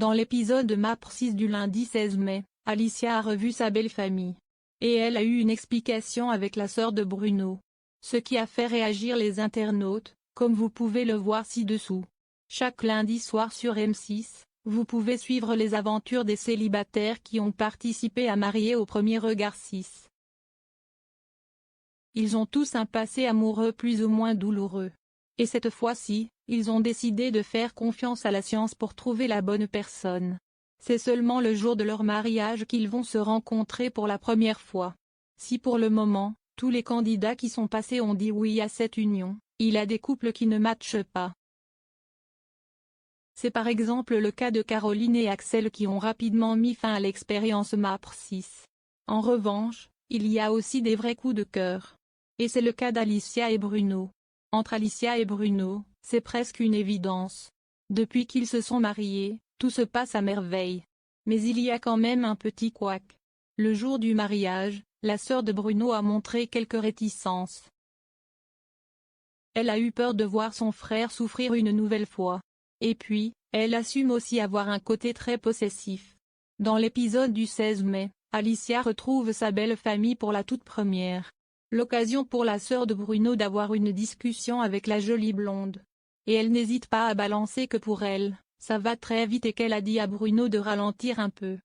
Dans l'épisode de Map 6 du lundi 16 mai, Alicia a revu sa belle famille. Et elle a eu une explication avec la sœur de Bruno. Ce qui a fait réagir les internautes, comme vous pouvez le voir ci-dessous. Chaque lundi soir sur M6, vous pouvez suivre les aventures des célibataires qui ont participé à Mariés au premier regard 6. Ils ont tous un passé amoureux plus ou moins douloureux. Et cette fois-ci, ils ont décidé de faire confiance à la science pour trouver la bonne personne. C'est seulement le jour de leur mariage qu'ils vont se rencontrer pour la première fois. Si pour le moment, tous les candidats qui sont passés ont dit oui à cette union, il y a des couples qui ne matchent pas. C'est par exemple le cas de Caroline et Axel qui ont rapidement mis fin à l'expérience MAPR 6. En revanche, il y a aussi des vrais coups de cœur. Et c'est le cas d'Alicia et Bruno. Entre Alicia et Bruno, c'est presque une évidence. Depuis qu'ils se sont mariés, tout se passe à merveille. Mais il y a quand même un petit couac. Le jour du mariage, la sœur de Bruno a montré quelques réticences. Elle a eu peur de voir son frère souffrir une nouvelle fois. Et puis, elle assume aussi avoir un côté très possessif. Dans l'épisode du 16 mai, Alicia retrouve sa belle famille pour la toute première. L'occasion pour la sœur de Bruno d'avoir une discussion avec la jolie blonde. Et elle n'hésite pas à balancer que pour elle, ça va très vite et qu'elle a dit à Bruno de ralentir un peu.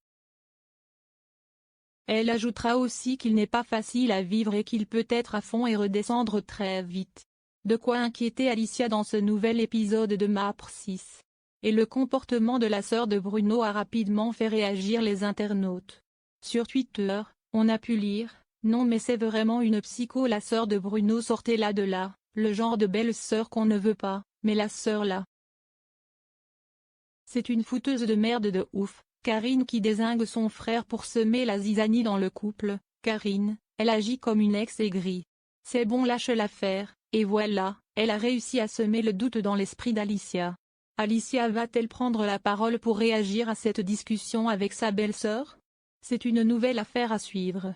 Elle ajoutera aussi qu'il n'est pas facile à vivre et qu'il peut être à fond et redescendre très vite. De quoi inquiéter Alicia dans ce nouvel épisode de MAPR 6. Et le comportement de la sœur de Bruno a rapidement fait réagir les internautes. Sur Twitter, on a pu lire « Non mais c'est vraiment une psycho la sœur de Bruno sortez-la de là, le genre de belle sœur qu'on ne veut pas, mais la sœur là. C'est une fouteuse de merde de ouf. » Karine qui dézingue son frère pour semer la zizanie dans le couple. Karine, elle agit comme une ex-aigrie. C'est bon lâche l'affaire, et voilà, elle a réussi à semer le doute dans l'esprit d'Alicia. Alicia va-t-elle prendre la parole pour réagir à cette discussion avec sa belle-sœur? C'est une nouvelle affaire à suivre.